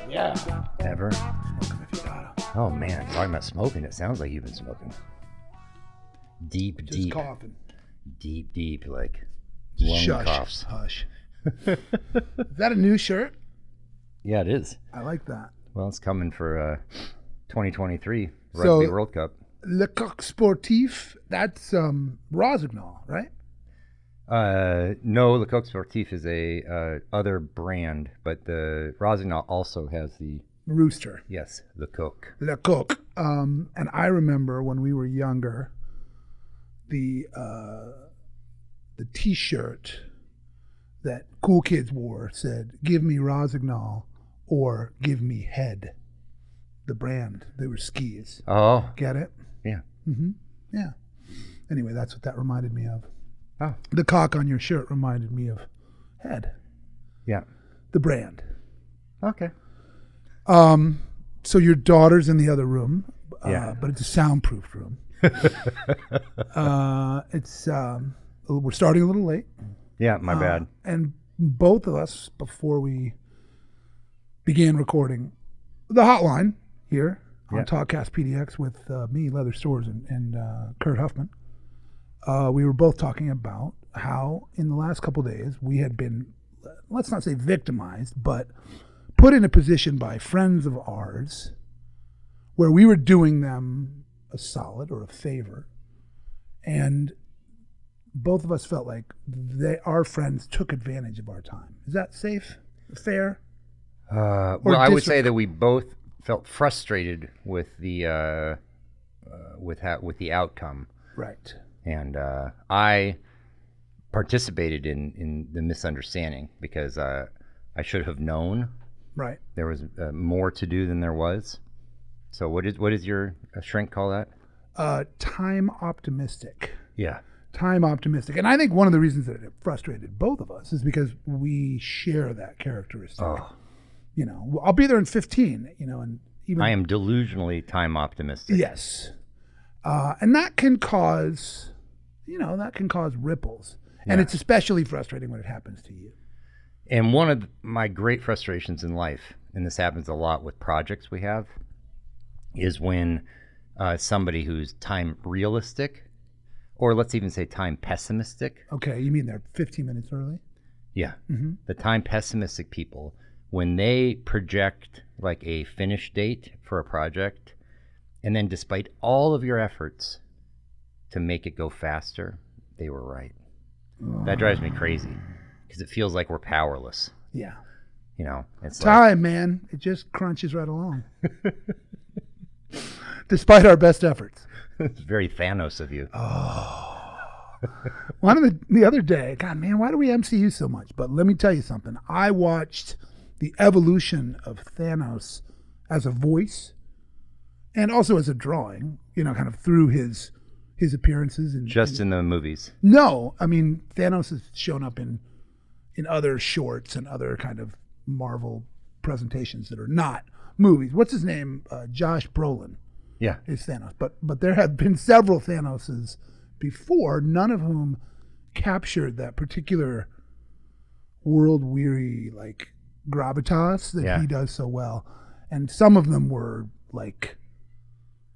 Yeah. Ever? Smoke 'em if you got 'em. Oh man, talking about smoking, it sounds like you've been smoking. Deep, Just deep, coughing. deep, like lung Shush. coughs. Hush. Is that a new shirt? Yeah, it is. I like that. Well, it's coming for 2023 Rugby So- World Cup. Le Coq Sportif, that's Rosignol, right? No, Le Coq Sportif is a other brand, but the Rossignol also has the Rooster. Le Coq. Le Coq. And I remember when we were younger, the T-shirt that cool kids wore said, "Give me Rosignol or give me head." The brand. They were skis. Oh, Get it? yeah. Mm-hmm. Yeah. Anyway, that's what that reminded me of. Oh, The cock on your shirt reminded me of head. yeah. The brand. Okay. So your daughter's in the other room, Yeah. but it's a soundproofed room. We're starting a little late. Yeah, my bad. And both of us, before we began recording the hotline here on Yeah. Talkcast PDX with me, Leather Stores, and Kurt Huffman, we were both talking about how in the last couple of days we had been, let's not say victimized, but put in a position by friends of ours where we were doing them a solid or a favor, and both of us felt like our friends took advantage of our time. Is that safe? Fair? Well, I would say that we both felt frustrated with the with the outcome, Right. and I participated in the misunderstanding because I should have known Right. there was more to do than there was. So what is your shrink call that? Time optimistic. Yeah. Time optimistic. And I think one of the reasons that it frustrated both of us is because we share that characteristic. Oh, You know, I'll be there in 15, and even. I am delusionally time optimistic. Yes. And that can cause, ripples. And Yeah. it's especially frustrating when it happens to you. And one of my great frustrations in life, and this happens a lot with projects we have, is when somebody who's time realistic, or let's even say time pessimistic. Okay, you mean they're 15 minutes early? Yeah. Mm-hmm. The time pessimistic people, when they project like a finish date for a project, and then despite all of your efforts to make it go faster, they were right. That drives me crazy because it feels like we're powerless. Yeah. It's Time, man. It just crunches right along. Despite our best efforts. like it's very Thanos of you. One of the other day, God, man, why do we MCU so much? But let me tell you something. I watched the evolution of Thanos as a voice and also as a drawing, kind of through his appearances. Just in the movies. No, I mean, Thanos has shown up in other shorts and other kind of Marvel presentations that are not movies. What's his name? Josh Brolin Yeah. is Thanos. But there have been several Thanoses before, none of whom captured that particular world-weary, like, gravitas that he does so well. And some of them were, like,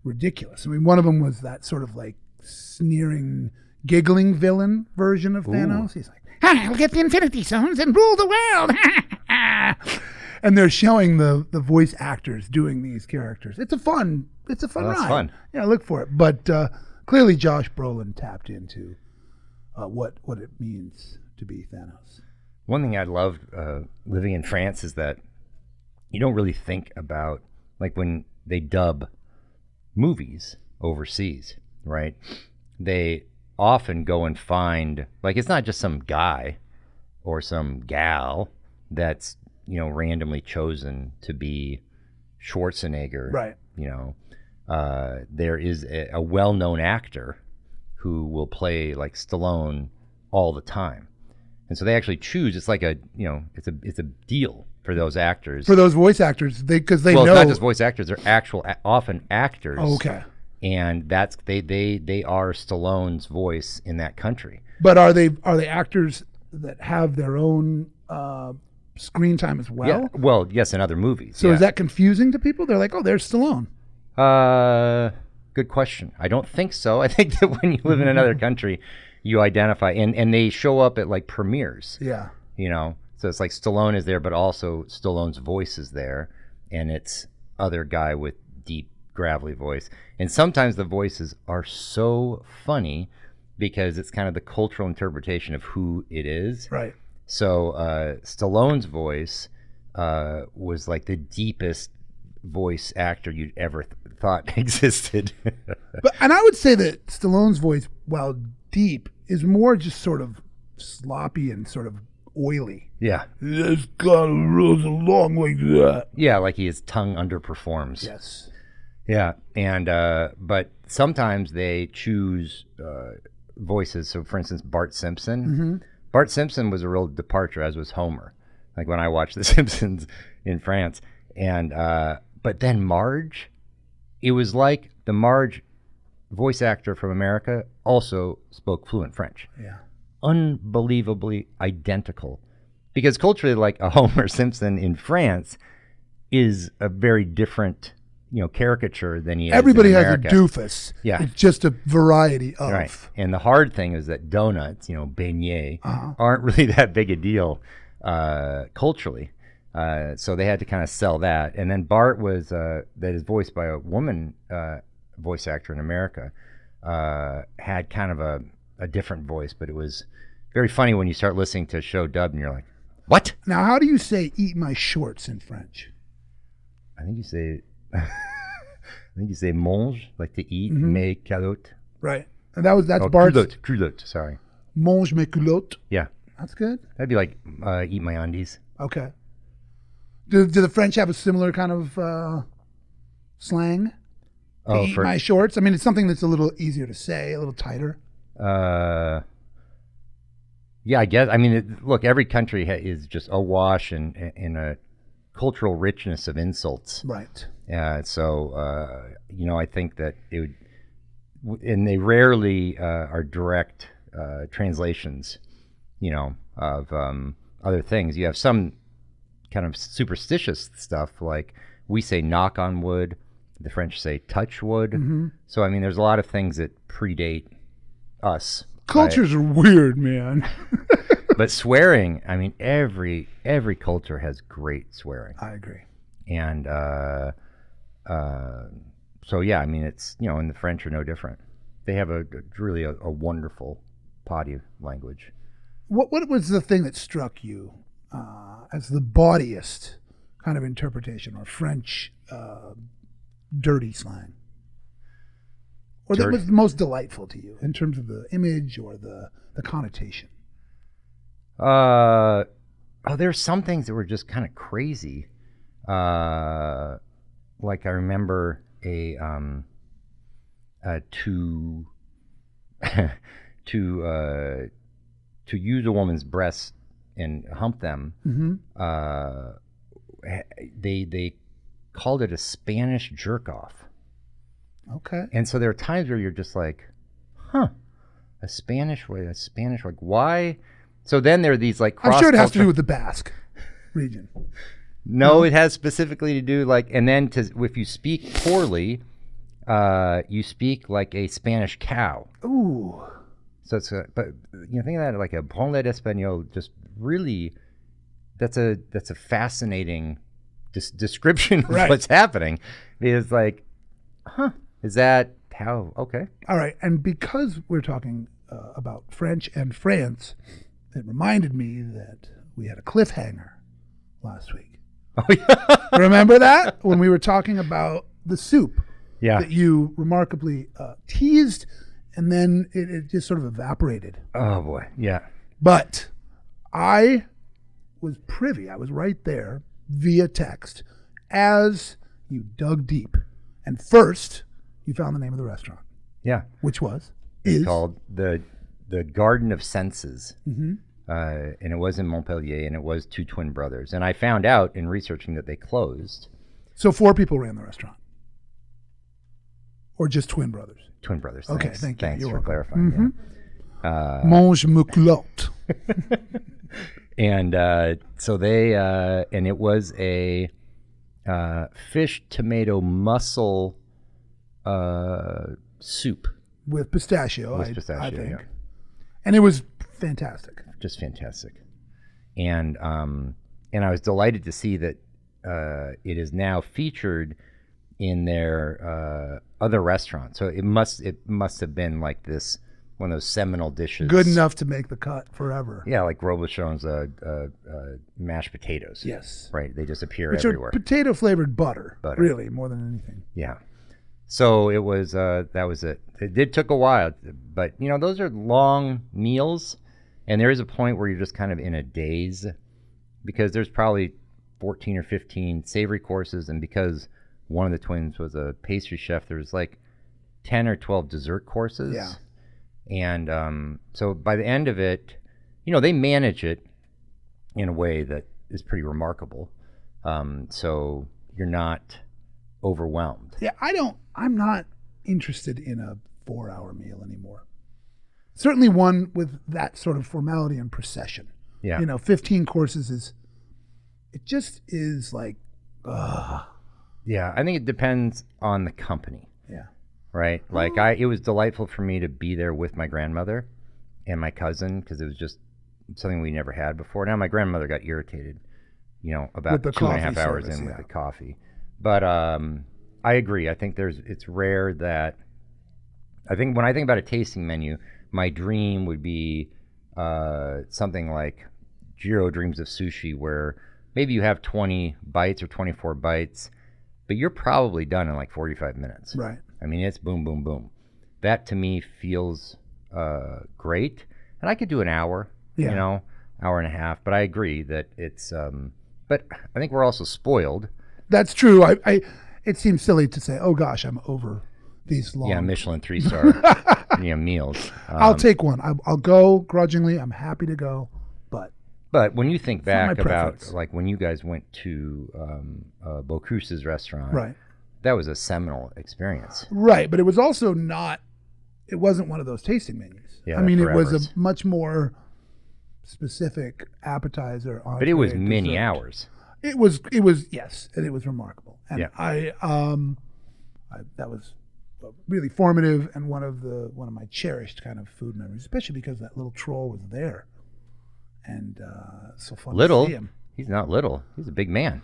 ridiculous. I mean, one of them was that sort of, like, sneering, giggling villain version of Thanos. He's like, I'll get the Infinity Stones and rule the world. And they're showing the voice actors doing these characters. It's a fun ride. That's fun. Yeah, look for it. But clearly Josh Brolin tapped into what it means to be Thanos. One thing I love living in France is that you don't really think about, like, when they dub movies overseas, right? They often go and find, like, it's not just some guy or some gal that's, randomly chosen to be Schwarzenegger. Right. There is a well-known actor who will play like Stallone all the time. And so they actually choose. It's like it's a deal for those actors. For those voice actors, because they well, know. it's not just voice actors; they're often actors. Oh, okay. And that's they are Stallone's voice in that country. But are they actors that have their own screen time as well. Yeah. Well, yes, in other movies. So yeah. is that confusing to people? They're like, oh, there's Stallone. Good question. I don't think so. I think that when you live in another country, you identify, and they show up at like premieres. Yeah. You know, so it's like Stallone is there, but also Stallone's voice is there, and it's other guy with deep, gravelly voice. And sometimes the voices are so funny because it's kind of the cultural interpretation of who it is. Right. So Stallone's voice was like the deepest voice actor you'd ever thought existed. And I would say that Stallone's voice, while deep, is more just sort of sloppy and sort of oily. Yeah. This guy rolls along like that. Yeah, like his tongue underperforms. Yes. Yeah, and but sometimes they choose voices. So, for instance, Bart Simpson. Mm-hmm. Bart Simpson was a real departure, as was Homer. Like when I watched The Simpsons in France, and but then Marge, it was like the Marge voice actor from America also spoke fluent French. Yeah. Unbelievably identical, because culturally, like a Homer Simpson in France is a very different, caricature than he is. Everybody in has a America. doofus. Yeah. It's just a variety of. Right. And the hard thing is that donuts, beignets, aren't really that big a deal culturally. So they had to kind of sell that. And then Bart was, that is voiced by a woman voice actor in America, had kind of a different voice, but it was very funny when you start listening to a show dubbed and you're like, what? Now, how do you say eat my shorts in French? I think you say mange, like to eat, mes culottes. Right. And that's Bart's. Culotte, sorry. Mange mes culottes. Yeah. That's good. That'd be like eat my undies. Okay. Do the French have a similar kind of slang? Eat my shorts? I mean, it's something that's a little easier to say, a little tighter. Yeah, I guess. I mean, look, every country is just awash in a cultural richness of insults. Right. So, I think that it would, and they rarely are direct translations, of other things. You have some kind of superstitious stuff, like we say knock on wood, the French say touch wood. Mm-hmm. So, I mean, there's a lot of things that predate us. Cultures are weird, man. But swearing, I mean, every culture has great swearing. I agree. And so, yeah, I mean, it's, and the French are no different. They have really a wonderful potty language. What was the thing that struck you as the bawdiest kind of interpretation or French dirty slang? Or that was the most delightful to you in terms of the image or the connotation? There's some things that were just kind of crazy. Like I remember to use a woman's breasts and hump them. Mm-hmm. They called it a Spanish jerk off. Okay. And so there are times where you're just like, a Spanish way, like why? So then there are these like I'm sure it has to do with the Basque region. No, it has specifically to do and then if you speak poorly, you speak like a Spanish cow. Ooh. So it's but think of that like a bon lait espagnol, just really, that's a fascinating description of what's happening. It's like, is that how? Okay. All right. And because we're talking about French and France, it reminded me that we had a cliffhanger last week. Oh, yeah. Remember that? When we were talking about the soup that you remarkably teased, and then it just sort of evaporated. Oh, boy. Yeah. But I was privy. I was right there via text as you dug deep. And first, you found the name of the restaurant. Yeah. Which is called the Garden of Senses. Mm-hmm. And it was in Montpellier, and it was two twin brothers. And I found out in researching that they closed. So 4 people ran the restaurant? Or just twin brothers? Twin brothers. Okay, thanks. thank you. Thanks You're for welcome. clarifying. Mm-hmm. Yeah. Mange me culotte. And so they and it was a fish tomato mussel soup with pistachio, with I pistachio. think. Yeah. And it was fantastic. Just fantastic. And I was delighted to see that it is now featured in their other restaurant. So it must have been like this, one of those seminal dishes. Good enough to make the cut forever. Yeah, like Robichon's mashed potatoes. Yes. Right. They just appear Which everywhere. are potato flavored butter, Butter. really, more than anything. Yeah. So it was that was it. It took a while, but you know, those are long meals, and there is a point where you're just kind of in a daze because there's probably 14 or 15 savory courses, and because one of the twins was a pastry chef, there was like 10 or 12 dessert courses. Yeah. And so by the end of it, you know, they manage it in a way that is pretty remarkable. So you're not overwhelmed. Yeah, I'm not interested in a 4-hour meal anymore. Certainly one with that sort of formality and procession. Yeah. You know, 15 courses it just is like, Yeah, I think it depends on the company. Yeah. Right? Like it was delightful for me to be there with my grandmother and my cousin because it was just something we never had before. Now my grandmother got irritated, you know, about With the 2.5 hours service, in with yeah. the coffee. But I agree. I think it's rare that I think when I think about a tasting menu, my dream would be something like Jiro Dreams of Sushi, where maybe you have 20 bites or 24 bites, but you're probably done in like 45 minutes. right. I mean, it's boom, boom, boom. That to me feels great, and I could do an hour, Yeah. you know, hour and a half. But I agree that it's. But I think we're also spoiled. That's true. It seems silly to say, oh gosh, I'm over these long. Yeah, Michelin 3-star, meals. I'll take one. I'll go grudgingly. I'm happy to go, but But when you think not my back about preference. like when you guys went to Bocuse restaurant, right. that was a seminal experience. Right, but it was also not. It wasn't one of those tasting menus. Yeah, I mean, it was forevers. a much more specific appetizer. But it was entree, many dessert. hours. It was yes, and it was remarkable. And Yeah. I that was really formative and one of my cherished kind of food memories, especially because that little troll was there, and so fun Little. to see him. He's not little. He's a big man.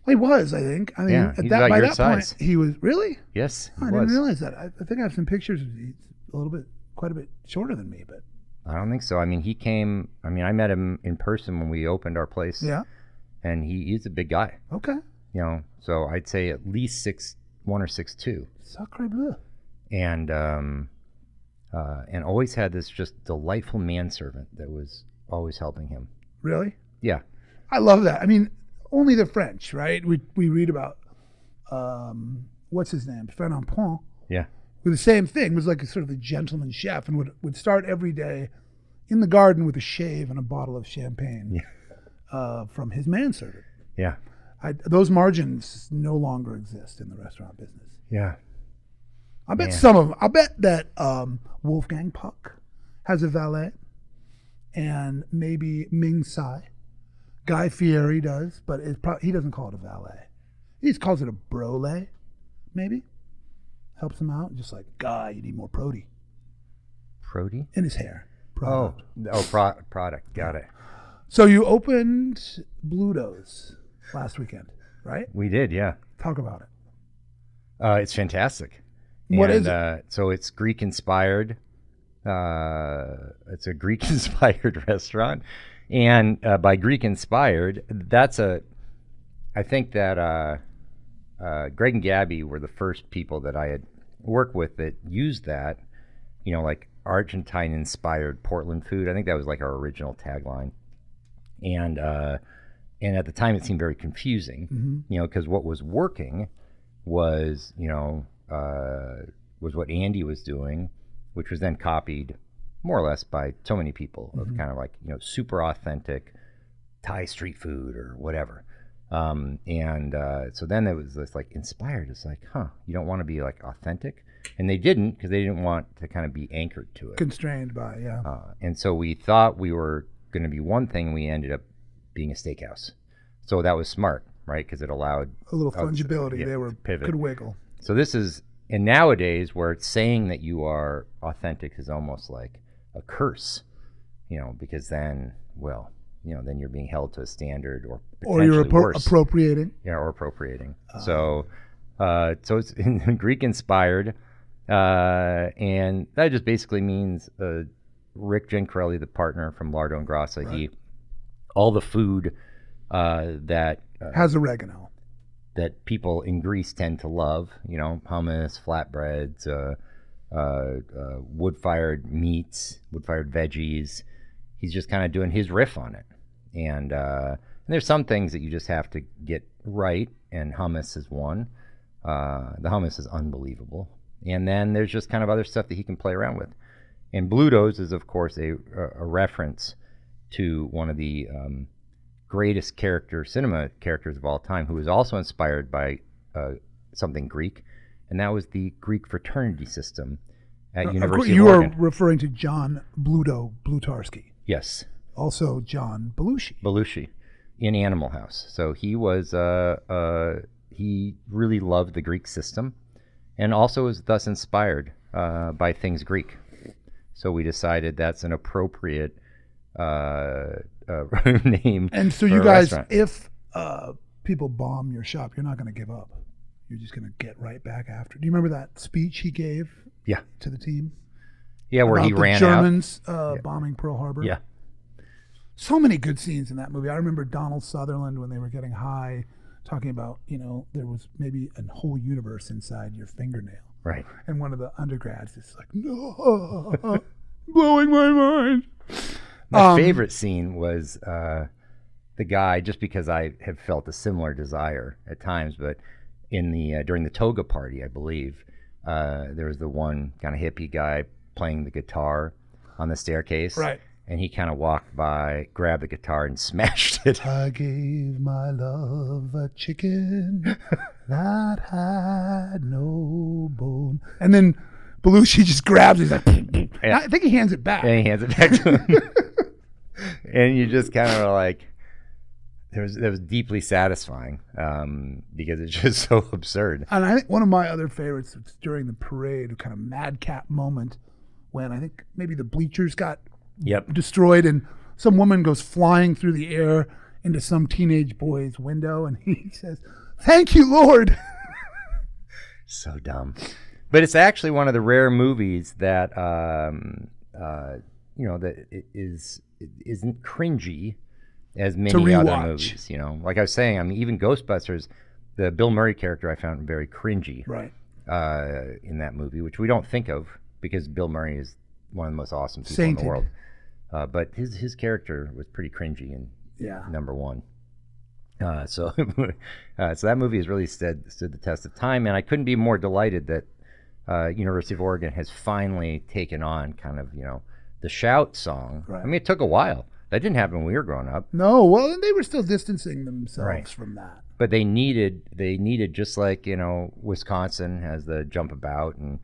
He was, I think. I mean, Yeah, at he's that about by your that size. point, he was really. Yes, he I was. didn't realize that. I think I have some pictures. He's quite a bit shorter than me, but I don't think so. I mean, he came. I mean, I met him in person when we opened our place. yeah, And he's a big guy. okay. You know, so I'd say at least 6'1" or 6'2", Sacre bleu. and always had this just delightful manservant that was always helping him. Really? Yeah. I love that. I mean, only the French, right? We read about what's his name, Fernand Point, Yeah. who the same thing was like a sort of a gentleman chef and would start every day in the garden with a shave and a bottle of champagne from his manservant. Yeah. Those margins no longer exist in the restaurant business. Yeah. I bet Man. some of them. I bet that Wolfgang Puck has a valet, and maybe Ming Tsai. Guy Fieri does, but he doesn't call it a valet. He just calls it a brole, maybe. Helps him out. Just like, Guy, you need more prody Prody? in his hair. Oh. Product. Product. Got it. So you opened Bluto's last weekend, right? We did, yeah. Talk about it. It's fantastic. What and, is it? So it's Greek inspired. It's a Greek inspired restaurant, and by Greek inspired, I think that Greg and Gabby were the first people that I had worked with that used that, you know, like Argentine inspired Portland food. I think that was like our original tagline, and at the time it seemed very confusing, you know, because what was working was, you know, was what Andy was doing, which was then copied more or less by so many people of kind of like, you know, super authentic Thai street food or whatever. So then it was this like inspired. It's like, you don't want to be like authentic. And they didn't, because they didn't want to kind of be anchored to it. Constrained by, yeah. And so we thought we were going to be one thing, and we ended up being a steakhouse. So that was smart, right? Because it allowed A little fungibility. They were pivot. could wiggle. So this is, and nowadays where it's saying that you are authentic is almost like a curse, because then, then you're being held to a standard or you're potentially worse. appropriating. Yeah, or appropriating. So it's Greek inspired, and that just basically means Rick Gencarelli, the partner from Lardo and Grassa, Right. all the food that Has oregano. that people in Greece tend to love, hummus, flatbreads, wood-fired meats, wood-fired veggies. He's just kind of doing his riff on it. And there's some things that you just have to get right, and hummus is one. The hummus is unbelievable. And then there's just kind of other stuff that he can play around with. And Bluto's is, of course, a reference to one of the greatest cinema characters of all time, who was also inspired by something Greek, and that was the Greek fraternity system at University of Oregon. You are referring to John Blutarski. Yes. Also John Belushi. In Animal House. So he was he really loved the Greek system, and also was thus inspired by things Greek. So we decided that's an appropriate name. And so you guys, if people bomb your shop, you're not going to give up. You're just going to get right back after. Do you remember that speech he gave? Yeah. To the team? Yeah, where he ran out. The Germans bombing Pearl Harbor. Yeah. So many good scenes in that movie. I remember Donald Sutherland when they were getting high, talking about, there was maybe a whole universe inside your fingernail. Right. And one of the undergrads is like, no, blowing my mind. My favorite scene was the guy, just because I have felt a similar desire at times, but in the during the toga party, I believe, there was the one kind of hippie guy playing the guitar on the staircase. Right. And he kind of walked by, grabbed the guitar, and smashed it. I gave my love a chicken that had no bone. And then Belushi just grabs it. He's like, yeah. I think he hands it back. And he hands it back to him. And you just kind of like, that was deeply satisfying because it's just so absurd. And I think one of my other favorites was during the parade, kind of madcap moment when I think maybe the bleachers got destroyed and some woman goes flying through the air into some teenage boy's window and he says, "Thank you, Lord." So dumb. But it's actually one of the rare movies that that isn't cringy as many other movies. Like I was saying, even Ghostbusters, the Bill Murray character I found very cringy. Right. In that movie, which we don't think of because Bill Murray is one of the most awesome people in the world. But his character was pretty cringy in number one. So that movie has really stood the test of time, and I couldn't be more delighted that University of Oregon has finally taken on kind of the Shout song. Right. I mean, it took a while. That didn't happen when we were growing up. No, well, they were still distancing themselves from that. But they needed just like Wisconsin has the Jump About, and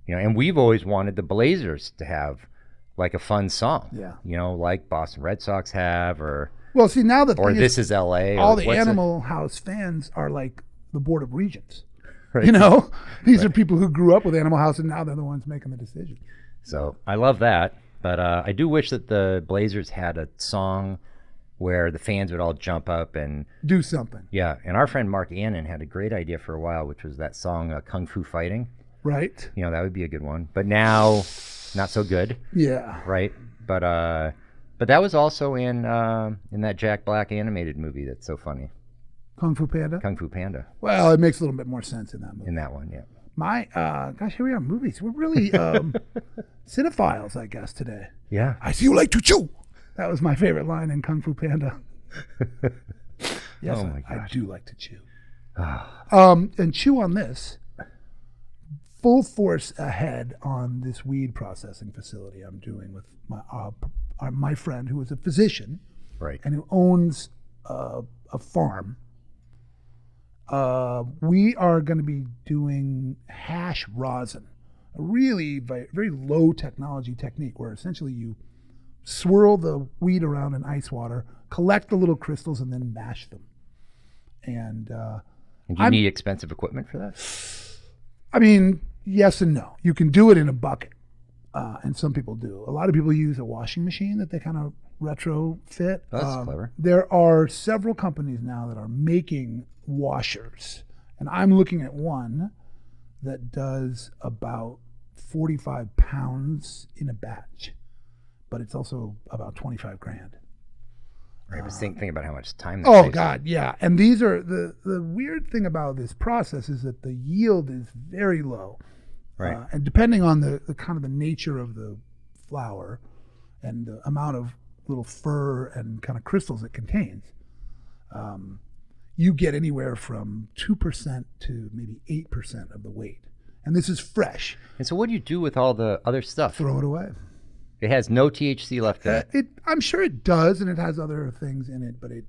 and we've always wanted the Blazers to have like a fun song. Yeah. Like Boston Red Sox have, or well, see now or This Is L.A. All the Animal House fans are like the Board of Regents. Right. These are people who grew up with Animal House, and now they're the ones making the decision. So I love that, but I do wish that the Blazers had a song where the fans would all jump up and do something. Yeah, and our friend Mark Annan had a great idea for a while, which was that song Kung Fu Fighting. Right. That would be a good one. But now, not so good. Yeah. Right. But that was also in that Jack Black animated movie that's so funny. Kung Fu Panda? Kung Fu Panda. Well, it makes a little bit more sense in that movie. In that one, yeah. My, gosh, here we are, movies. We're really cinephiles, I guess, today. Yeah. I see you like to chew. That was my favorite line in Kung Fu Panda. Yes, oh my I do like to chew. And chew on this. Full force ahead on this weed processing facility I'm doing with my friend who is a physician, right, and who owns a farm. We are going to be doing hash rosin, a really very, very low technology technique where essentially you swirl the weed around in ice water, collect the little crystals, and then mash them. And And do you need expensive equipment for that? I mean, yes and no. You can do it in a bucket, and some people do. A lot of people use a washing machine that they kind of retrofit. Oh, that's clever. There are several companies now that are making washers, and I'm looking at one that does about 45 pounds in a batch, but it's also about 25 grand. Right, but think about how much time that Oh saves. God, yeah. And these are the weird thing about this process is that the yield is very low. Right. And depending on the kind of the nature of the flower and the amount of little fur and kind of crystals it contains, you get anywhere from 2% to maybe 8% of the weight. And this is fresh. And so what do you do with all the other stuff? Throw it away. It has no THC left in it. I'm sure it does, and it has other things in it, but it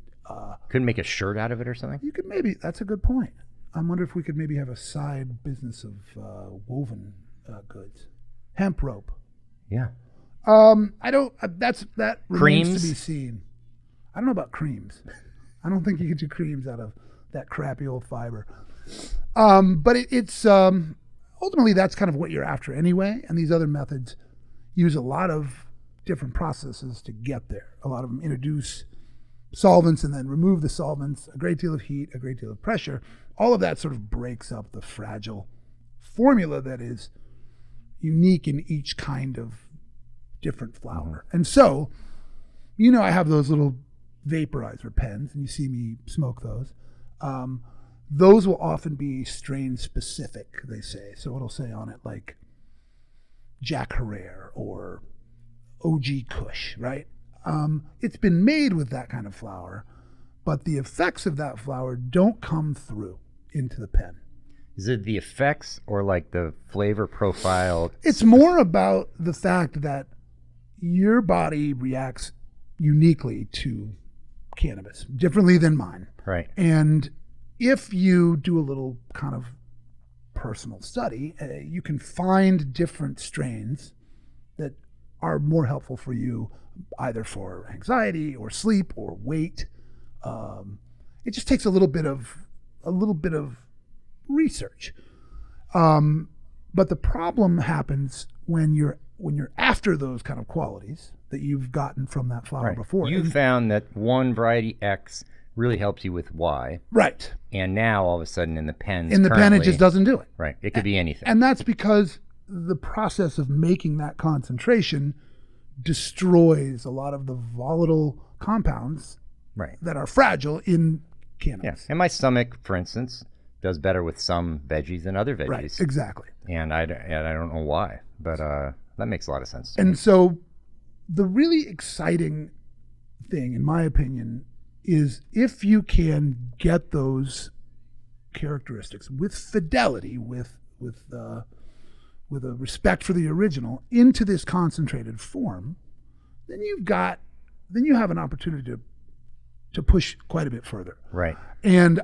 Couldn't make a shirt out of it or something? you could maybe. That's a good point. I wonder if we could maybe have a side business of woven goods, hemp rope. Yeah. I don't. That remains Creams? to be seen. I don't know about creams. I don't think you could do creams out of that crappy old fiber. But it's ultimately that's kind of what you're after anyway. And these other methods use a lot of different processes to get there. A lot of them introduce solvents and then remove the solvents. A great deal of heat, a great deal of pressure. All of that sort of breaks up the fragile formula that is unique in each kind of different flower. And so, I have those little vaporizer pens, and you see me smoke those. Those will often be strain specific, they say. So it'll say on it like Jack Herrera or OG Kush, right? It's been made with that kind of flower, but the effects of that flower don't come through into the pen. Is it the effects or like the flavor profile? It's more about the fact that your body reacts uniquely to cannabis, differently than mine. Right. And if you do a little kind of personal study, you can find different strains that are more helpful for you, either for anxiety or sleep or weight. It just takes a little bit of research. But the problem happens when you're after those kind of qualities that you've gotten from that flower Right. before. You And- found that one variety X really helps you with Y, right. and now all of a sudden in the pen, In the pen, it just doesn't do it. Right. It could be anything. And that's because the process of making that concentration destroys a lot of the volatile compounds Right. that are fragile in Yeah. cannabis. And my stomach, for instance, does better with some veggies than other veggies. Right, exactly. And I don't know why, but that makes a lot of sense to me. And so the really exciting thing, in my opinion, is if you can get those characteristics with fidelity, with a respect for the original into this concentrated form, then you have an opportunity to push quite a bit further. Right. And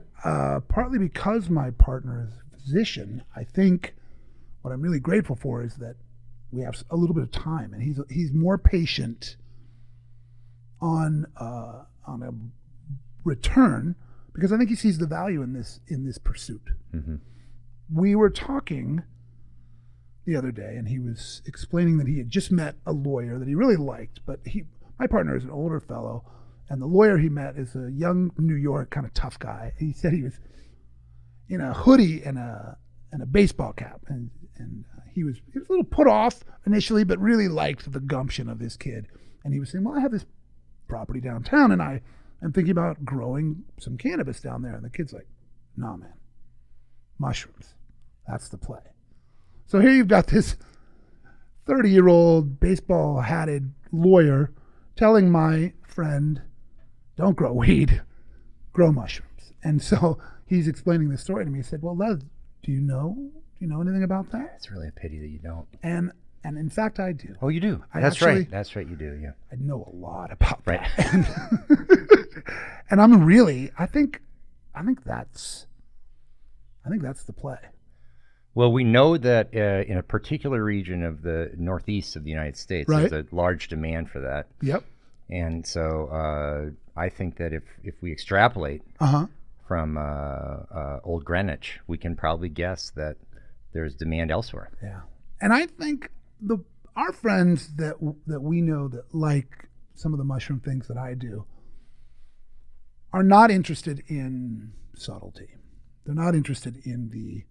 partly because my partner is a physician, I think what I'm really grateful for is that we have a little bit of time, and he's more patient on a return, because I think he sees the value in this pursuit. Mm-hmm. We were talking the other day, and he was explaining that he had just met a lawyer that he really liked, but my partner is an older fellow, and the lawyer he met is a young New York kind of tough guy. He said he was in a hoodie and a baseball cap, and he was a little put off initially, but really liked the gumption of this kid. And he was saying, well, I have this property downtown, and I am thinking about growing some cannabis down there. And the kid's like, nah, man, mushrooms, that's the play. So here you've got this 30-year-old baseball hatted lawyer telling my friend, don't grow weed, grow mushrooms. And so he's explaining this story to me. He said, well, Les, do you know anything about that? It's really a pity that you don't. And in fact, I do. Oh, you do. That's right. That's right. You do. Yeah. I know a lot about Right. that. And I'm really, I think that's the play. Well, we know that in a particular region of the northeast of the United States, Right. there's a large demand for that. Yep. And so I think that if we extrapolate Uh-huh. from Old Greenwich, we can probably guess that there's demand elsewhere. Yeah. And I think our friends that we know that like some of the mushroom things that I do are not interested in subtlety. They're not interested in the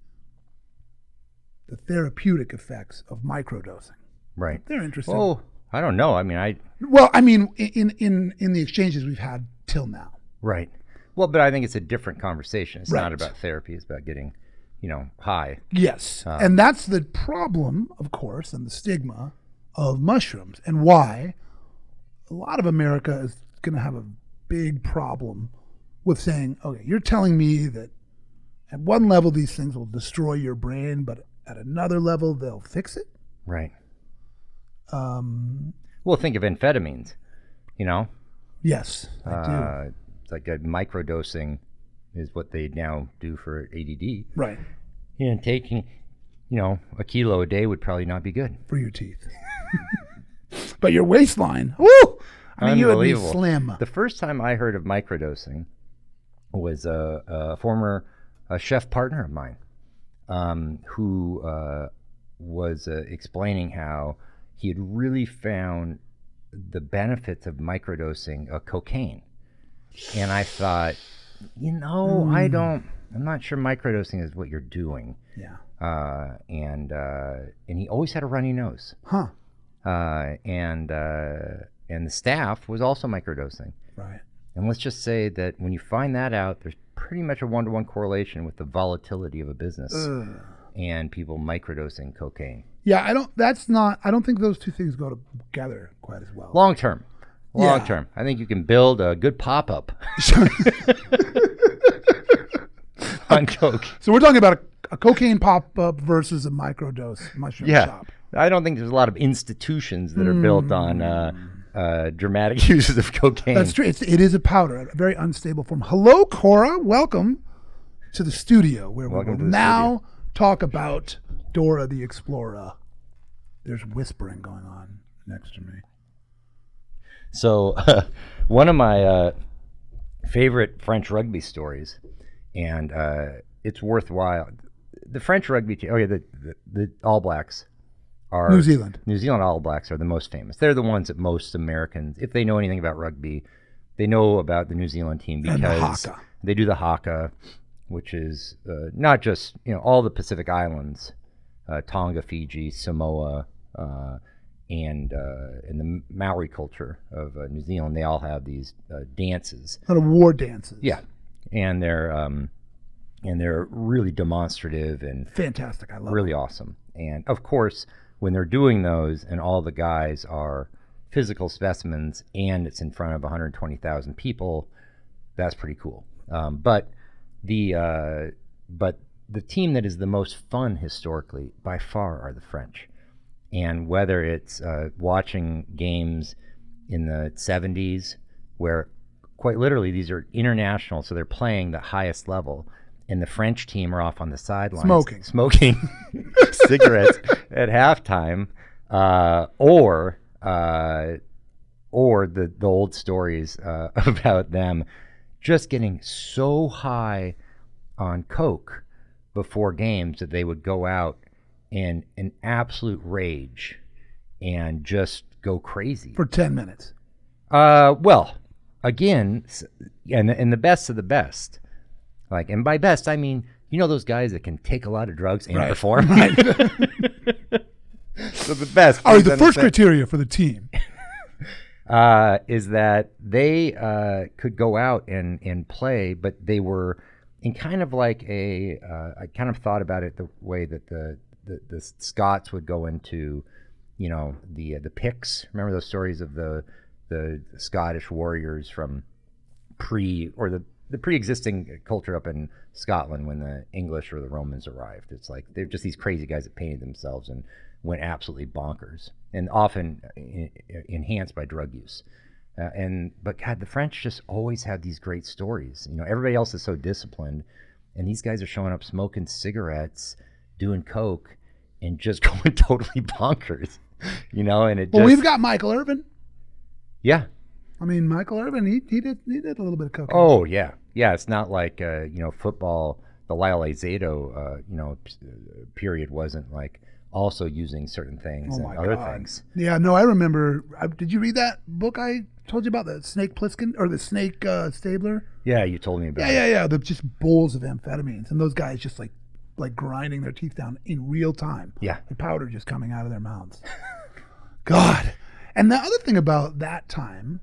therapeutic effects of microdosing. Right. They're interested. Oh, I don't know. I mean, in the exchanges we've had till now. Right. Well, but I think it's a different conversation. It's Right. not about therapy. It's about getting, high. Yes. And that's the problem, of course, and the stigma of mushrooms, and why a lot of America is going to have a big problem with saying, okay, you're telling me that at one level these things will destroy your brain, but at another level they'll fix it. Right. Well, think of amphetamines, Yes, I do. It's like a microdosing is what they now do for ADD. Right. And taking, a kilo a day would probably not be good. For your teeth. But your waistline, woo! I mean, you would be Unbelievable. slim. The first time I heard of microdosing was a former chef partner of mine who was explaining how he had really found the benefits of microdosing cocaine. And I thought, I'm not sure microdosing is what you're doing. Yeah. And he always had a runny nose. Huh. And the staff was also microdosing. Right. And let's just say that when you find that out, there's pretty much a one-to-one correlation with the volatility of a business and people microdosing cocaine. Yeah, I don't think those two things go together quite as well. Long term. I think you can build a good pop-up on coke. So we're talking about a cocaine pop-up versus a microdose mushroom shop. I don't think there's a lot of institutions that are built on dramatic uses of cocaine. That's true. It is a powder, a very unstable form. Hello, Cora. Welcome to the studio, where we will now talk about Dora the Explorer. There's whispering going on next to me. So one of my favorite French rugby stories, and it's worthwhile. The French rugby team, the All Blacks are New Zealand All Blacks are the most famous. They're the ones that most Americans, if they know anything about rugby, they know about the New Zealand team because and the haka. They do the haka, which is not just all the Pacific Islands, Tonga, Fiji, Samoa, and the Maori culture of New Zealand. They all have these dances. A lot of war dances. Yeah, and they're really demonstrative and fantastic. I love really awesome. And of course, when they're doing those, and all the guys are physical specimens, and it's in front of 120,000 people, that's pretty cool. But the team that is the most fun historically, by far, are the French. And whether it's watching games in the 70s, where quite literally these are international, so they're playing the highest level, and the French team are off on the sidelines smoking cigarettes at halftime, or the old stories about them just getting so high on coke before games that they would go out in an absolute rage and just go crazy for 10 minutes. Well, again, and the best of the best. Like, and by best, I mean, those guys that can take a lot of drugs and perform. Right. So the best. All right, the first criteria for the team is that they could go out and play, but they were in kind of like I kind of thought about it the way that the Scots would go into, the Picts. Remember those stories of the Scottish warriors from the pre-existing culture up in Scotland when the English or the Romans arrived. It's like they're just these crazy guys that painted themselves and went absolutely bonkers, and often enhanced by drug use. But God, the French just always have these great stories. Everybody else is so disciplined, and these guys are showing up smoking cigarettes, doing coke and just going totally bonkers, and it Well, just, we've got Michael Irvin. yeah. I mean, Michael Irvin, he did a little bit of cocaine. Oh yeah. Yeah. It's not like, football, the Lyle Azado, period wasn't like also using certain things Oh and my other God. things. Yeah, no, I remember. Did you read that book I told you about, the Snake Plissken or the Snake Stabler? Yeah. You told me about it. Yeah. The just bowls of amphetamines, and those guys just like grinding their teeth down in real time. Yeah. The powder just coming out of their mouths. God. And the other thing about that time,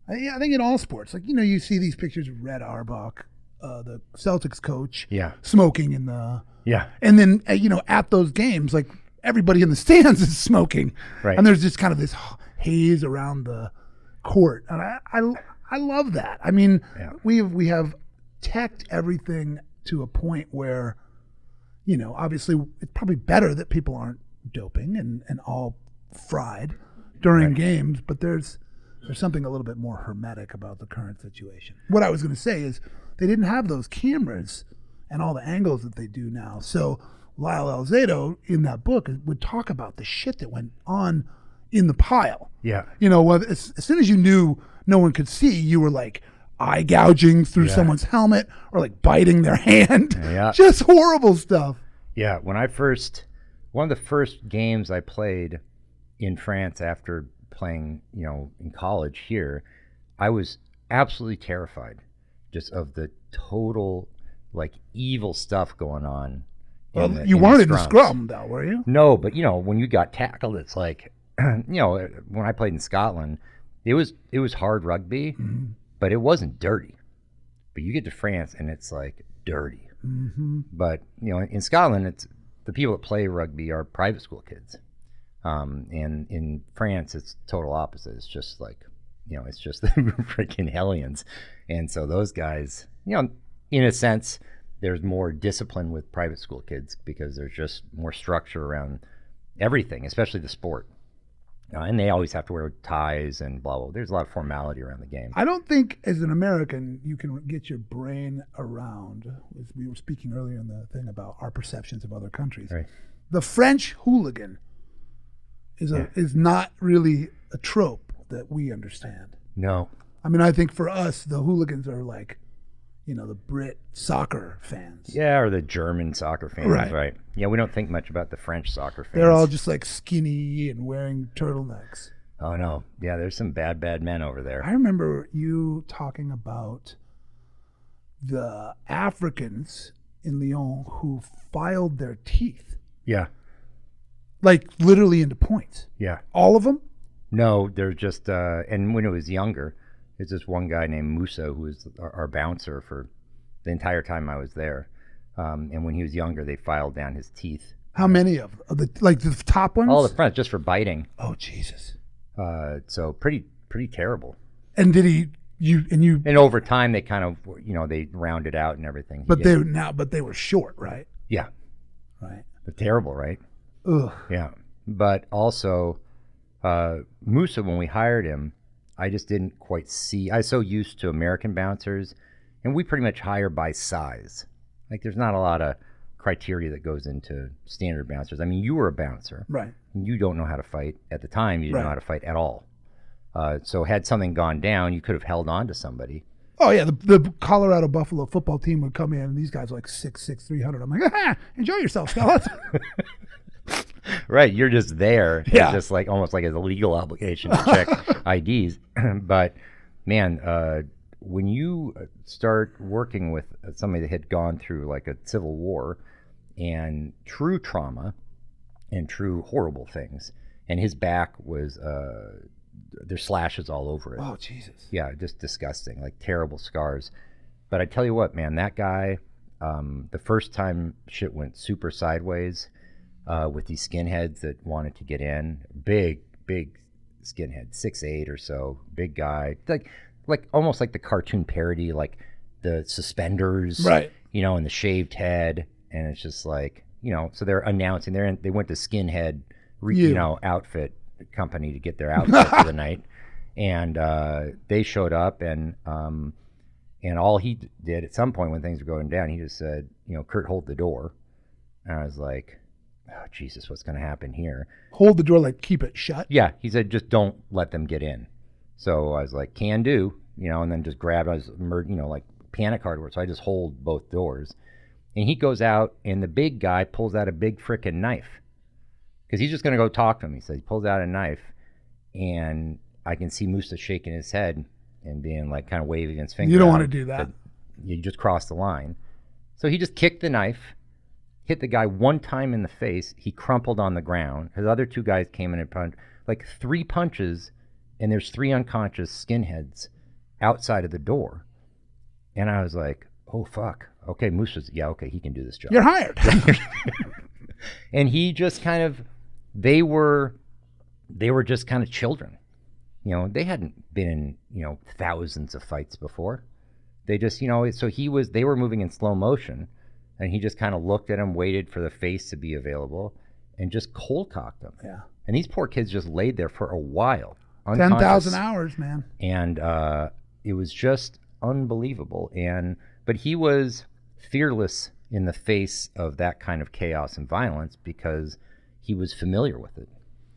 I think in all sports, like, you see these pictures of Red Auerbach, the Celtics coach, Yeah. smoking in the, Yeah. and then at those games, like everybody in the stands is smoking, Right. and there's just kind of this haze around the court, and I love that. I mean, Yeah. we have teched everything to a point where, obviously it's probably better that people aren't doping and all fried during Right. games, but there's something a little bit more hermetic about the current situation. What I was going to say is they didn't have those cameras and all the angles that they do now. So Lyle Alzado in that book would talk about the shit that went on in the pile. Yeah. As soon as you knew no one could see, you were like eye gouging through Yeah. someone's helmet or like biting their hand. Yeah. Just horrible stuff. Yeah. One of the first games I played in France after playing, in college here, I was absolutely terrified just of the total, like, evil stuff going on. Well, you weren't in the scrum, though, were you? No, but when you got tackled, it's like, when I played in Scotland, it was hard rugby, Mm-hmm. but it wasn't dirty. But you get to France and it's like dirty. Mm-hmm. But in Scotland, it's the people that play rugby are private school kids, and in France, it's total opposite. It's just like, it's just the freaking hellions, and so those guys, in a sense, there's more discipline with private school kids because there's just more structure around everything, especially the sport. And they always have to wear ties and blah, blah. There's a lot of formality around the game. I don't think as an American you can get your brain around, as we were speaking earlier in the thing about our perceptions of other countries. Right. The French hooligan is not really a trope that we understand. No. I mean, I think for us, the hooligans are like, the Brit soccer fans. Yeah, or the German soccer fans, Right. right? Yeah, we don't think much about the French soccer fans. They're all just like skinny and wearing turtlenecks. Oh, no. Yeah, there's some bad men over there. I remember you talking about the Africans in Lyon who filed their teeth, Yeah, like literally into points. yeah. All of them? No, they're just, and when it was younger, there's this one guy named Musa who was our bouncer for the entire time I was there. And when he was younger, they filed down his teeth. How many of the top ones? All the front, just for biting. Oh, Jesus. So pretty terrible. And did you? And over time, they kind of, they rounded out and everything. But they were short, right? Yeah. Right. But terrible, right? Ugh. Yeah. But also, Musa, when we hired him, I just didn't quite see. I was so used to American bouncers, and we pretty much hire by size. Like, there's not a lot of criteria that goes into standard bouncers. I mean, you were a bouncer. Right. You don't know how to fight. At the time, you didn't know Right. how to fight at all. So had something gone down, you could have held on to somebody. Oh, yeah. The Colorado Buffalo football team would come in, and these guys were like 6'6", 300. I'm like, enjoy yourself, fellas. Right, you're just there. Yeah. It's just like almost like a legal obligation to check IDs. But man, when you start working with somebody that had gone through like a civil war and true trauma and true horrible things, and his back was there's slashes all over it. Oh, Jesus. Yeah, just disgusting, like terrible scars. But I tell you what, man, that guy, the first time shit went super sideways with these skinheads that wanted to get in, big skinhead, 6'8" or so, big guy, like almost like the cartoon parody, like the suspenders, Right. And the shaved head, and it's just like, so they're announcing they went to skinhead, outfit company to get their outfit for the night, and they showed up, and all he did at some point when things were going down, he just said, Kurt, hold the door, And I was like, oh, Jesus, what's going to happen here? Hold the door, like keep it shut. Yeah, he said, just don't let them get in. So I was like, can do, and then just grabbed, like panic hardware. So I just hold both doors. And he goes out, and the big guy pulls out a big frickin' knife. Because he's just going to go talk to him. He says he pulls out a knife, and I can see Musa shaking his head and being like kind of waving his finger. You don't want to do that. You just crossed the line. So he just kicked the knife, hit the guy one time in the face. He crumpled on the ground. His other two guys came in and punched. Like 3 punches, and there's 3 unconscious skinheads outside of the door. And I was like, oh, fuck. Okay, Musa's, okay, he can do this job. You're hired. And he just kind of, they were just kind of children. They hadn't been in, thousands of fights before. They just, so they were moving in slow motion, and he just kind of looked at him, waited for the face to be available, and just cold cocked them. Yeah. And these poor kids just laid there for a while. 10,000 hours, man. And it was just unbelievable. But he was fearless in the face of that kind of chaos and violence because he was familiar with it.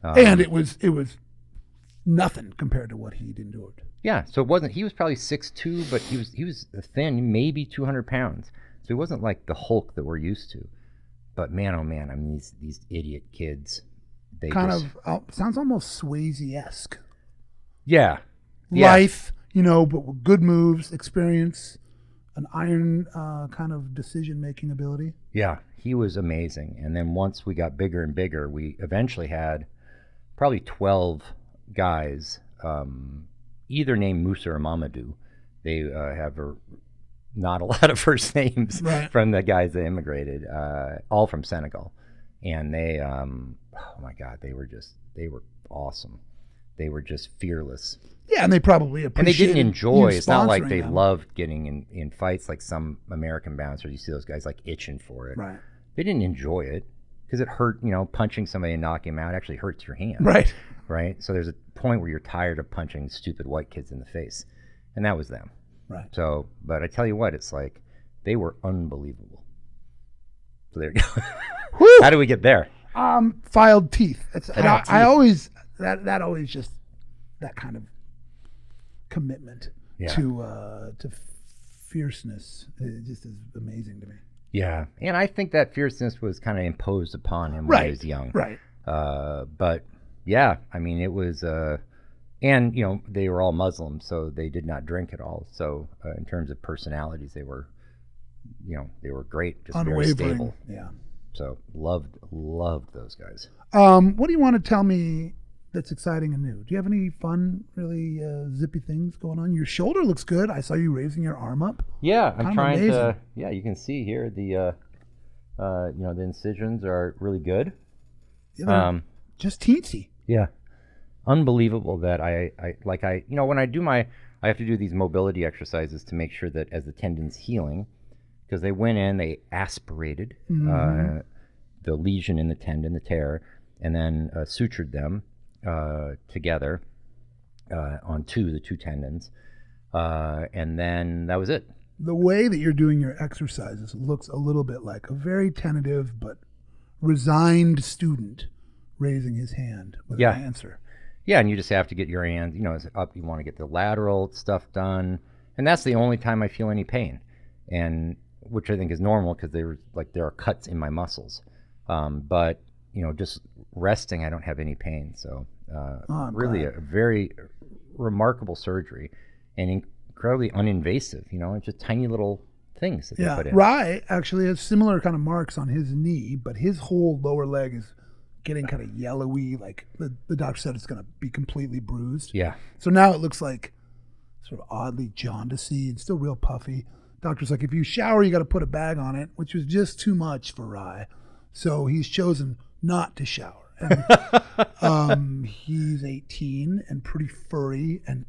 And it was nothing compared to what he'd endured. Yeah, so it wasn't. He was probably 6'2", but he was thin, maybe 200 pounds. So he wasn't like the Hulk that we're used to. But man, oh man, I mean these idiot kids. They sounds almost Swayze-esque. Yeah. Life, but with good moves, experience, an iron kind of decision-making ability. Yeah, he was amazing. And then once we got bigger and bigger, we eventually had probably 12 guys, either named Musa or Mamadou. They have not a lot of first names from the guys that immigrated, all from Senegal. And they, oh my God, they were awesome. They were just fearless. Yeah, and they probably appreciated. And they didn't enjoy. It's not like they them. loved getting in fights like some American bouncers. You see those guys like itching for it. Right. They didn't enjoy it because it hurt. Punching somebody and knocking them out actually hurts your hand. Right. Right. So there's a point where you're tired of punching stupid white kids in the face, and that was them. Right. So, but I tell you what, it's like they were unbelievable. So there you go. How do we get there? Filed teeth. I always that always just that kind of commitment to fierceness. It just is amazing to me. Yeah, and I think that fierceness was kind of imposed upon him when he was young. Right. But yeah, I mean, it was, and they were all Muslims, so they did not drink at all. So in terms of personalities, they were great, just very stable. Yeah. So loved those guys. What do you want to tell me that's exciting and new? Do you have any fun, really zippy things going on? Your shoulder looks good. I saw you raising your arm up. Yeah, I'm trying to. Yeah, you can see here the the incisions are really good. Yeah, just teensy. Yeah, unbelievable that I when I do I have to do these mobility exercises to make sure that as the tendon's healing, because they went in, they aspirated the lesion in the tendon, the tear, and then sutured them together on the two tendons, and then that was it. The way that you're doing your exercises looks a little bit like a very tentative but resigned student raising his hand with an answer. Yeah, and you just have to get your hands, up. You want to get the lateral stuff done, and that's the only time I feel any pain, and which I think is normal because there are cuts in my muscles, but just resting, I don't have any pain. So really glad. A very remarkable surgery and incredibly uninvasive. It's just tiny little things that they put in. Rye actually has similar kind of marks on his knee, but his whole lower leg is getting kind of yellowy. Like the doctor said, it's going to be completely bruised. Yeah. So now it looks like sort of oddly jaundicey and still real puffy. Doctor's like, if you shower, you got to put a bag on it, which was just too much for Rye. So he's chosen not to shower. And, he's 18 and pretty furry, and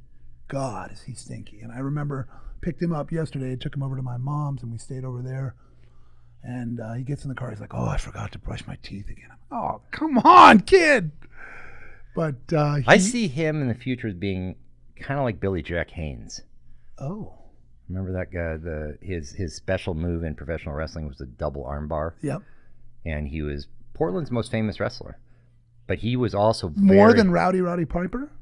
God, is he stinky. And I remember picked him up yesterday, took him over to my mom's, and we stayed over there. And he gets in the car. He's like, oh, I forgot to brush my teeth again. Oh, come on, kid. But I see him in the future as being kind of like Billy Jack Haynes. Oh. Remember that guy? His special move in professional wrestling was the double armbar. Yep. and he was Portland's most famous wrestler. But he was also More than Rowdy Piper?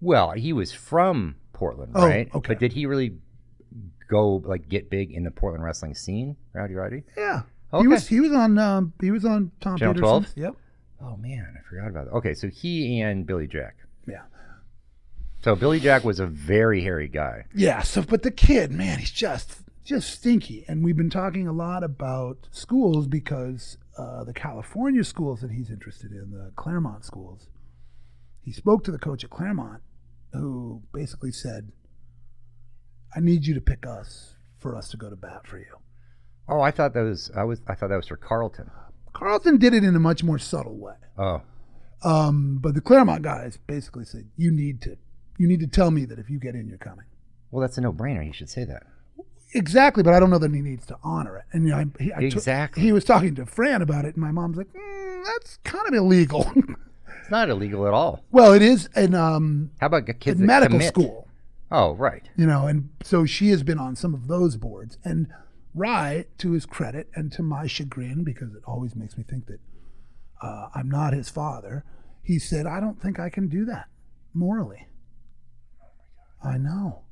Well, he was from Portland, Oh, right? okay. But did he really go get big in the Portland wrestling scene, Rowdy? Yeah. Okay. He was on Tom Channel Peterson's. 12? Yep. Oh man, I forgot about that. Okay, so he and Billy Jack. Yeah. So Billy Jack was a very hairy guy. Yeah. So, but the kid, man, he's just stinky. And we've been talking a lot about schools because the California schools that he's interested in, the Claremont schools. He spoke to the coach at Claremont, who basically said, "I need you to pick us for us to go to bat for you." Oh, I thought that was for Carleton. Carleton did it in a much more subtle way. Oh, But the Claremont guys basically said, "You need to tell me that if you get in, you're coming." well, that's a no-brainer. He should say that. Exactly, but I don't know that he needs to honor it. And Exactly. he was talking to Fran about it, and my mom's like, "That's kind of illegal." It's not illegal at all. Well, it is in How about kids in that medical commit? school, Oh, right. and so she has been on some of those boards. And Rye, to his credit and to my chagrin, because it always makes me think that I'm not his father, he said, "I don't think I can do that morally." I know.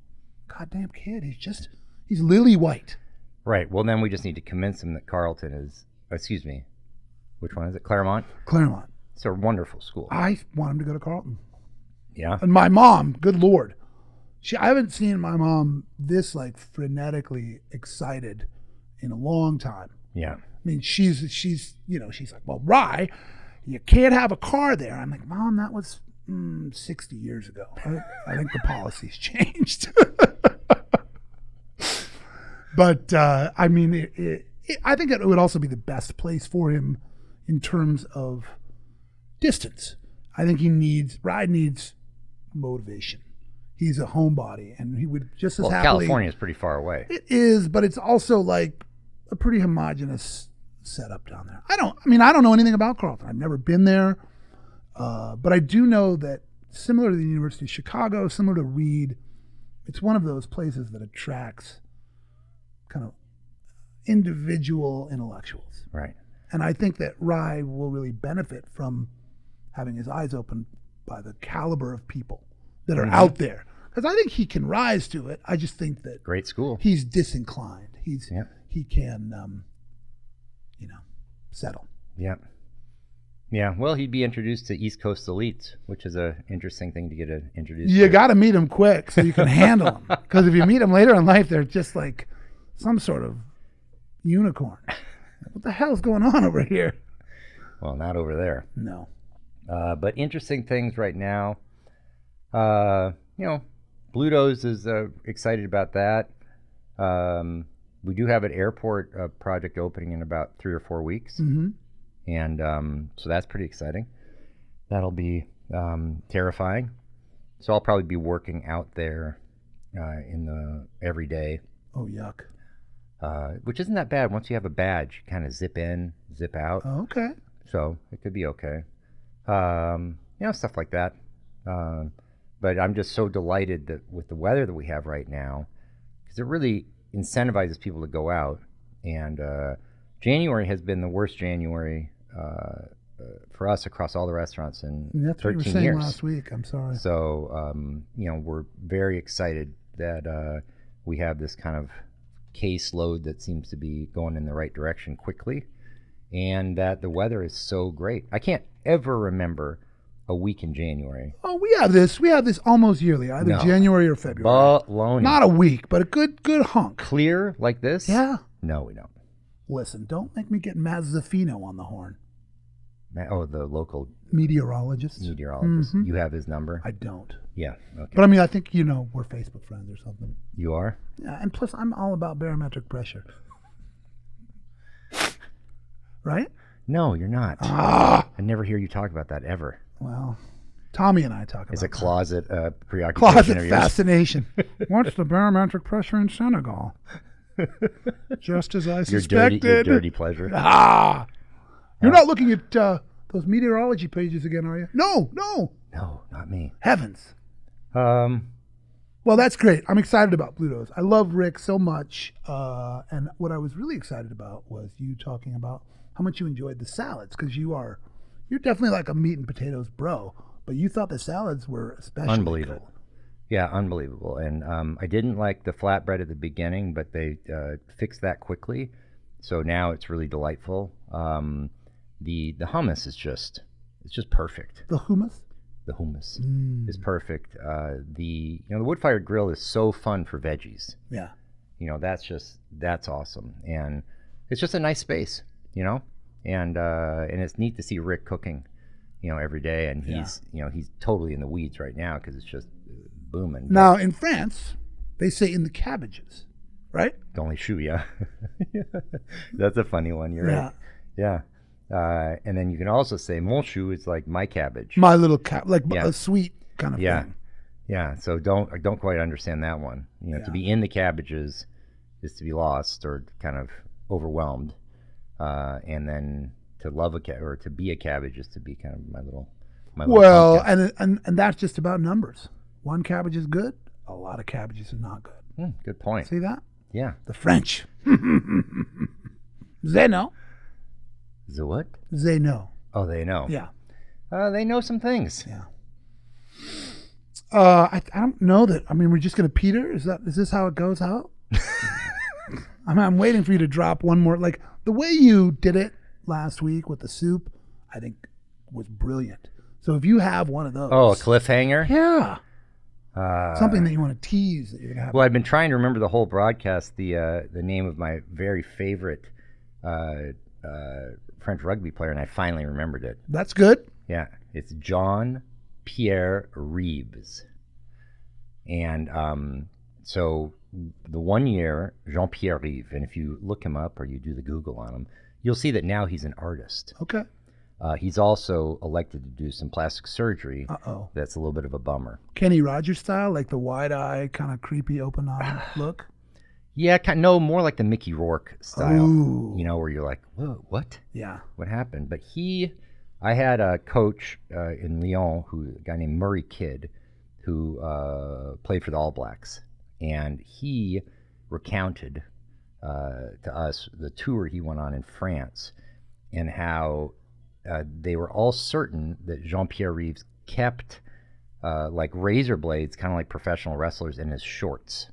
Goddamn kid. He's lily white. Right. Well, then we just need to convince him that Carleton is. Excuse me. Which one is it? Claremont. Claremont. It's a wonderful school. I want him to go to Carleton. Yeah. And my mom, good Lord, I haven't seen my mom this frenetically excited in a long time. Yeah. I mean, she's like, "Well, Rye, you can't have a car there." I'm like, "Mom, that was 60 years ago. I think the policy's changed." But I mean, I think it would also be the best place for him in terms of distance. I think Rye needs motivation. He's a homebody, and he would just as happily. California is pretty far away. It is, but it's also like a pretty homogenous setup down there. I don't know anything about Carleton. I've never been there, but I do know that similar to the University of Chicago, similar to Reed, it's one of those places that attracts kind of individual intellectuals. Right. And I think that Rye will really benefit from having his eyes opened by the caliber of people that are out there. Because I think he can rise to it. I just think that Great school. he's disinclined. He can, settle. Yeah. Yeah. Well, he'd be introduced to East Coast elites, which is an interesting thing to get introduced to. You got to meet him quick so you can handle him. Because if you meet him later in life, they're just like some sort of unicorn. What the hell's going on over here? Well, not over there. No. But interesting things right now. Bluto's is excited about that. We do have an airport project opening in about 3 or 4 weeks. Mm-hmm. And so that's pretty exciting. That'll be terrifying. So I'll probably be working out there every day. Oh, yuck. Which isn't that bad. Once you have a badge, you kind of zip in, zip out. Oh, okay. So it could be okay. Stuff like that. But I'm just so delighted that with the weather that we have right now, because it really incentivizes people to go out. And January has been the worst January for us across all the restaurants in 13 years. That's what you were saying last week. I'm sorry. So, we're very excited that we have this kind of caseload that seems to be going in the right direction quickly, and that the weather is so great. I can't ever remember a week in January. Oh, we have this almost yearly, either January or February. Baloney. Not a week, but a good hunk. Clear like this? Yeah. No, we don't. Listen, don't make me get Mazzafino on the horn. Oh, the local meteorologist. Mm-hmm. You have his number? I don't. Yeah. Okay. But I mean, I think we're Facebook friends or something. You are? Yeah, and plus I'm all about barometric pressure. Right? No, you're not. I never hear you talk about that ever. Well, Tommy and I talk about it. It's a closet preoccupation. Closet fascination. What's the barometric pressure in Senegal? Just as I suspected. Your dirty pleasure. You're not looking at those meteorology pages again, are you? No. No, not me. Heavens. Well, that's great. I'm excited about Bluto's. I love Rick so much. And what I was really excited about was you talking about how much you enjoyed the salads, because you're definitely like a meat and potatoes bro, but you thought the salads were especially Unbelievable. good. Yeah, unbelievable. And I didn't like the flatbread at the beginning, but they fixed that quickly. So now it's really delightful. The hummus is just perfect. The hummus. The hummus is perfect. The wood-fired grill is so fun for veggies. Yeah. That's awesome, and it's just a nice space, and it's neat to see Rick cooking, every day, and he's totally in the weeds right now because it's just booming. Now in France, they say in the cabbages, right? Only shoe, yeah. That's a funny one. You're right. Yeah. And then you can also say mon chou is like my cabbage. My little a sweet kind of thing. Yeah. So don't quite understand that one. To be in the cabbages is to be lost or kind of overwhelmed, and then to love or to be a cabbage is to be kind of my little. Well, and that's just about numbers. One cabbage is good. A lot of cabbages is not good. Good point. See that? Yeah. The French. They know. The what? They know. Oh, they know. Yeah. They know some things. Yeah. I don't know that. I mean, we're just gonna Peter. Is this how it goes out? I'm waiting for you to drop one more. Like the way you did it last week with the soup, I think was brilliant. So if you have one of those, a cliffhanger. Yeah. Something that you want to tease that you're gonna have. Well, I've been trying to remember the whole broadcast. The name of my very favorite French rugby player, and I finally remembered it. That's good. Yeah, it's Jean-Pierre Rives. And so the 1 year, Jean-Pierre Rives, and if you look him up or you do the Google on him, you'll see that now he's an artist. Okay. He's also elected to do some plastic surgery. That's a little bit of a bummer. Kenny Rogers style, like the wide eye, kind of creepy, open eye look? Yeah, more like the Mickey Rourke style. Ooh. Where you're like, whoa, what? Yeah. What happened? But I had a coach in Lyon, a guy named Murray Kidd, who played for the All Blacks. And he recounted to us the tour he went on in France and how they were all certain that Jean-Pierre Rives kept like razor blades, kind of like professional wrestlers, in his shorts.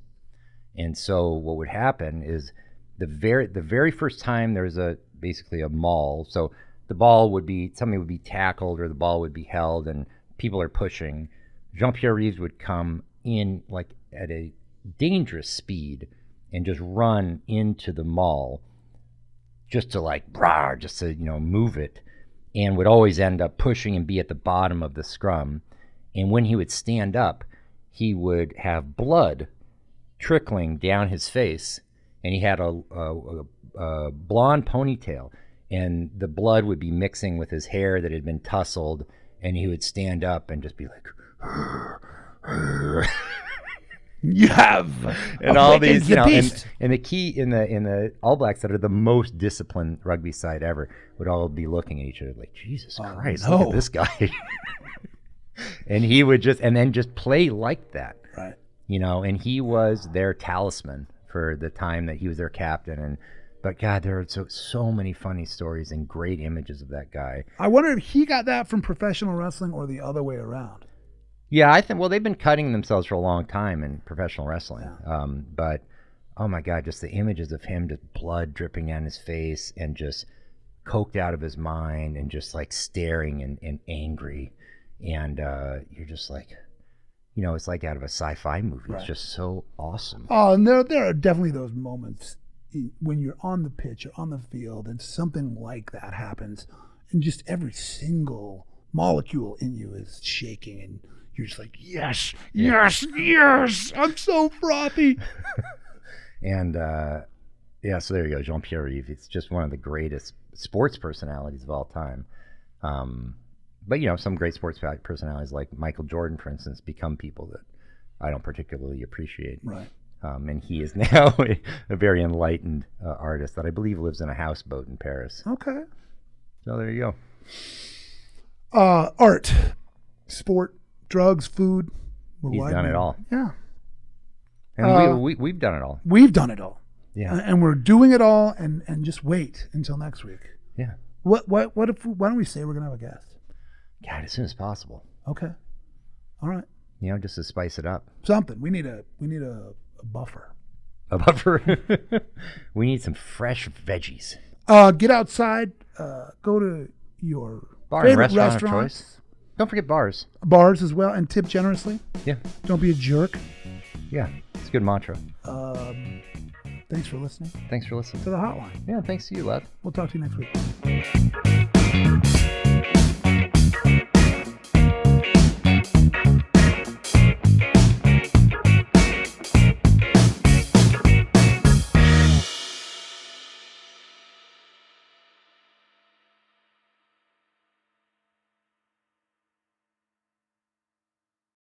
And so what would happen is the very first time there's basically a maul, so somebody would be tackled or the ball would be held and people are pushing, Jean-Pierre Rives would come in like at a dangerous speed and just run into the maul just to move it, and would always end up pushing and be at the bottom of the scrum. And when he would stand up, he would have blood trickling down his face, and he had a blonde ponytail, and the blood would be mixing with his hair that had been tousled, and he would stand up and just be like you have and all these and the key in the All Blacks that are the most disciplined rugby side ever would all be looking at each other like, Jesus Christ, look at this guy. And he would just play like that. Right. And he was their talisman for the time that he was their captain. But God, there are so many funny stories and great images of that guy. I wonder if he got that from professional wrestling or the other way around. Yeah, I think, they've been cutting themselves for a long time in professional wrestling. Yeah. But, oh my God, just the images of him, just blood dripping down his face and just coked out of his mind and just like staring and angry. And you're just like, it's like out of a sci-fi movie. Right. It's just so awesome. Oh, and there are definitely those moments when you're on the pitch or on the field and something like that happens, and just every single molecule in you is shaking, and you're just like, yes, I'm so frothy. And so there you go, Jean-Pierre Rives. It's just one of the greatest sports personalities of all time. But some great sports personalities like Michael Jordan, for instance, become people that I don't particularly appreciate. Right. And he is now a very enlightened artist that I believe lives in a houseboat in Paris. Okay. So there you go. Art, sport, drugs, food. He's done it all. Yeah. And we've done it all. We've done it all. Yeah. And we're doing it all, and just wait until next week. Yeah. What if? Why don't we say we're gonna have a guest? God, as soon as possible. Okay. All right. You know, just to spice it up. Something. We need a buffer. A buffer. We need some fresh veggies. Get outside. Go to your Bar and favorite restaurant of restaurants, choice. Don't forget bars. bars as well, and tip generously. Yeah. Don't be a jerk. Yeah. It's a good mantra. Thanks for listening Thanks for listening. to the hotline. Yeah, thanks to you, Lev. We'll talk to you next week.